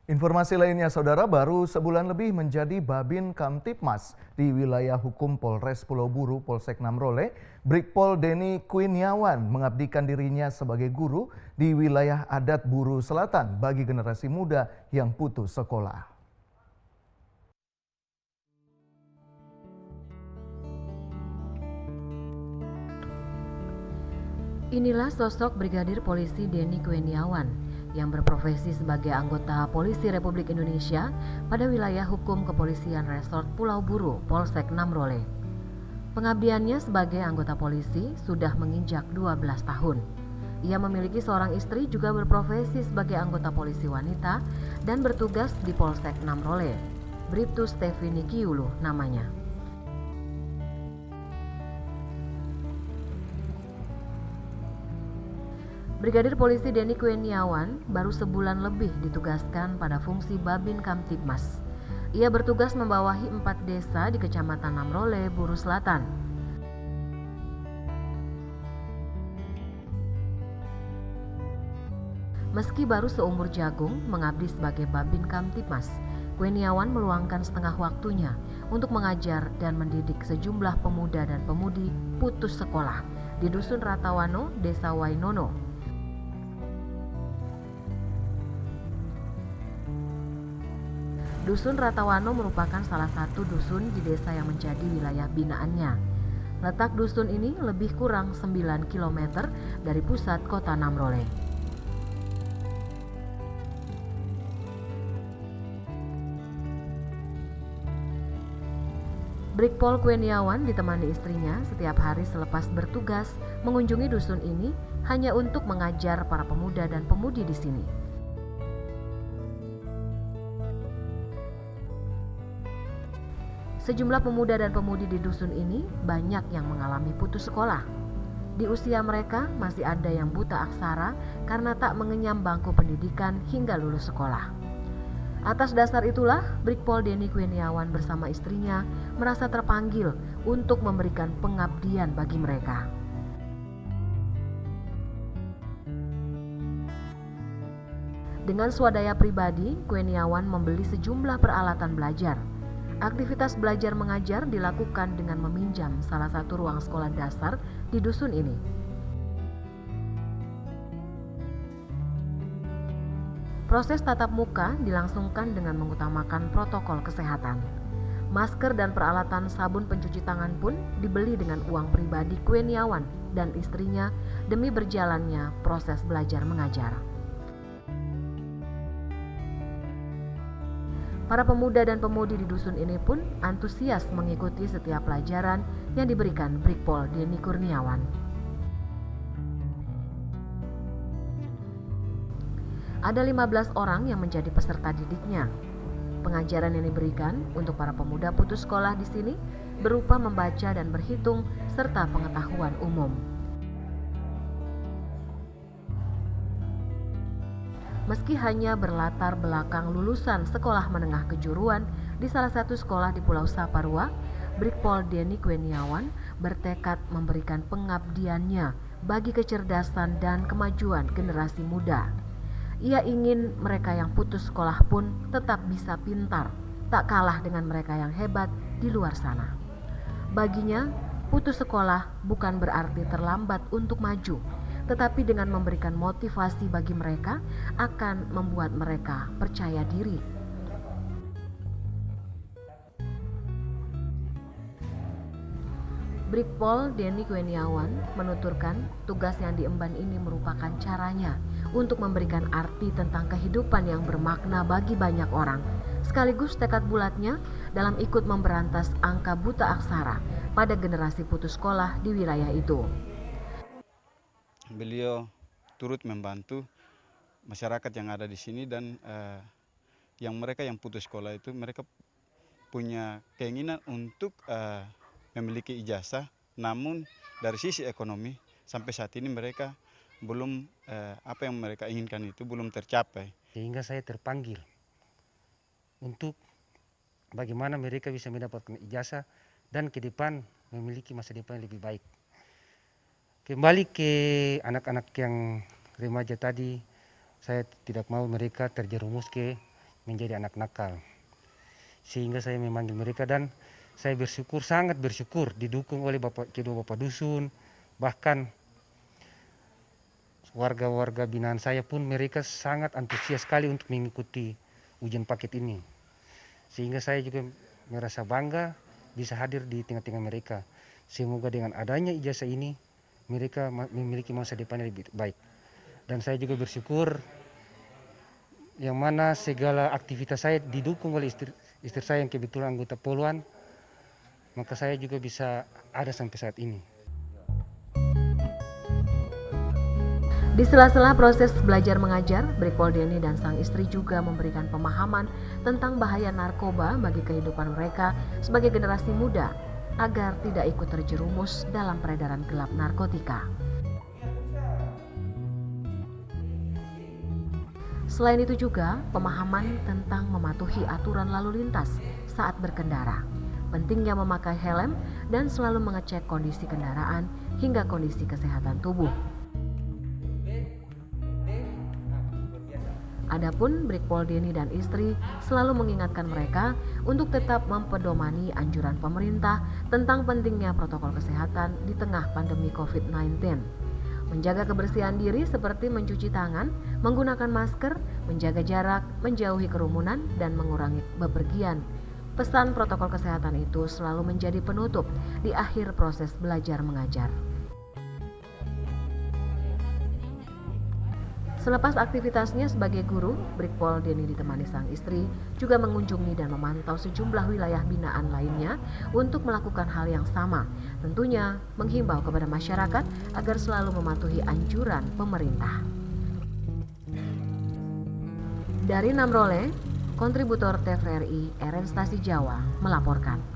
Informasi lainnya, Saudara, baru sebulan lebih menjadi Babin Kamtipmas di wilayah hukum Polres Pulau Buru, Polsek Namrole, Brigpol Denny Kurniawan mengabdikan dirinya sebagai guru di wilayah adat Buru Selatan bagi generasi muda yang putus sekolah. Inilah sosok Brigadir Polisi Denny Kurniawan yang berprofesi sebagai anggota Polisi Republik Indonesia pada wilayah hukum Kepolisian Resort Pulau Buru, Polsek Namrole. Pengabdiannya sebagai anggota polisi sudah menginjak 12 tahun. Ia memiliki seorang istri juga berprofesi sebagai anggota polisi wanita dan bertugas di Polsek Namrole. Bribtu Stefini Kiulu namanya. Brigadir Polisi Denny Kurniawan baru sebulan lebih ditugaskan pada fungsi Babin Kamtipmas. Ia bertugas membawahi 4 desa di Kecamatan Namrole, Buru Selatan. Meski baru seumur jagung mengabdi sebagai Babin Kamtipmas, Kurniawan meluangkan setengah waktunya untuk mengajar dan mendidik sejumlah pemuda dan pemudi putus sekolah di Dusun Ratawano, Desa Wainono. Dusun Ratawano merupakan salah satu dusun di desa yang menjadi wilayah binaannya. Letak dusun ini lebih kurang 9 km dari pusat kota Namrole. Brigpol Kurniawan ditemani istrinya setiap hari selepas bertugas mengunjungi dusun ini hanya untuk mengajar para pemuda dan pemudi di sini. Sejumlah pemuda dan pemudi di dusun ini banyak yang mengalami putus sekolah. Di usia mereka masih ada yang buta aksara karena tak mengenyam bangku pendidikan hingga lulus sekolah. Atas dasar itulah, Brigpol Denny Kurniawan bersama istrinya merasa terpanggil untuk memberikan pengabdian bagi mereka. Dengan swadaya pribadi, Kurniawan membeli sejumlah peralatan belajar. Aktivitas belajar mengajar dilakukan dengan meminjam salah satu ruang sekolah dasar di dusun ini. Proses tatap muka dilangsungkan dengan mengutamakan protokol kesehatan. Masker dan peralatan sabun pencuci tangan pun dibeli dengan uang pribadi Kurniawan dan istrinya demi berjalannya proses belajar mengajar. Para pemuda dan pemudi di dusun ini pun antusias mengikuti setiap pelajaran yang diberikan Brigpol Denny Kurniawan. Ada 15 orang yang menjadi peserta didiknya. Pengajaran yang diberikan untuk para pemuda putus sekolah di sini berupa membaca dan berhitung serta pengetahuan umum. Meski hanya berlatar belakang lulusan sekolah menengah kejuruan di salah satu sekolah di Pulau Saparua, Brigpol Denny Kurniawan bertekad memberikan pengabdiannya bagi kecerdasan dan kemajuan generasi muda. Ia ingin mereka yang putus sekolah pun tetap bisa pintar, tak kalah dengan mereka yang hebat di luar sana. Baginya, putus sekolah bukan berarti terlambat untuk maju, tetapi dengan memberikan motivasi bagi mereka akan membuat mereka percaya diri. Brigpol Denny Kurniawan menuturkan tugas yang diemban ini merupakan caranya untuk memberikan arti tentang kehidupan yang bermakna bagi banyak orang, sekaligus tekad bulatnya dalam ikut memberantas angka buta aksara pada generasi putus sekolah di wilayah itu. Beliau turut membantu masyarakat yang ada di sini dan yang mereka yang putus sekolah itu mereka punya keinginan untuk memiliki ijazah, namun dari sisi ekonomi sampai saat ini mereka belum apa yang mereka inginkan itu belum tercapai. Sehingga saya terpanggil untuk bagaimana mereka bisa mendapatkan ijazah dan ke depan memiliki masa depan yang lebih baik. Kembali ke anak-anak yang remaja tadi, saya tidak mau mereka terjerumus ke menjadi anak nakal. Sehingga saya memanggil mereka dan saya bersyukur, sangat bersyukur didukung oleh kedua bapak dusun, bahkan warga-warga binaan saya pun mereka sangat antusias sekali untuk mengikuti ujian paket ini. Sehingga saya juga merasa bangga bisa hadir di tengah-tengah mereka. Semoga dengan adanya ijazah ini mereka memiliki masa depan yang lebih baik. Dan saya juga bersyukur yang mana segala aktivitas saya didukung oleh istri saya yang kebetulan anggota Poluan, maka saya juga bisa ada sampai saat ini. Di sela-sela proses belajar mengajar, Brigpol Denny dan sang istri juga memberikan pemahaman tentang bahaya narkoba bagi kehidupan mereka sebagai generasi muda agar tidak ikut terjerumus dalam peredaran gelap narkotika. Selain itu juga pemahaman tentang mematuhi aturan lalu lintas saat berkendara, pentingnya memakai helm dan selalu mengecek kondisi kendaraan hingga kondisi kesehatan tubuh. Adapun Brigpol Denny dan istri selalu mengingatkan mereka untuk tetap mempedomani anjuran pemerintah tentang pentingnya protokol kesehatan di tengah pandemi COVID-19. Menjaga kebersihan diri seperti mencuci tangan, menggunakan masker, menjaga jarak, menjauhi kerumunan, dan mengurangi bepergian. Pesan protokol kesehatan itu selalu menjadi penutup di akhir proses belajar mengajar. Selepas aktivitasnya sebagai guru, Brigpol Denny ditemani sang istri juga mengunjungi dan memantau sejumlah wilayah binaan lainnya untuk melakukan hal yang sama. Tentunya menghimbau kepada masyarakat agar selalu mematuhi anjuran pemerintah. Dari Namrole, kontributor TVRI RN Stasi Jawa melaporkan.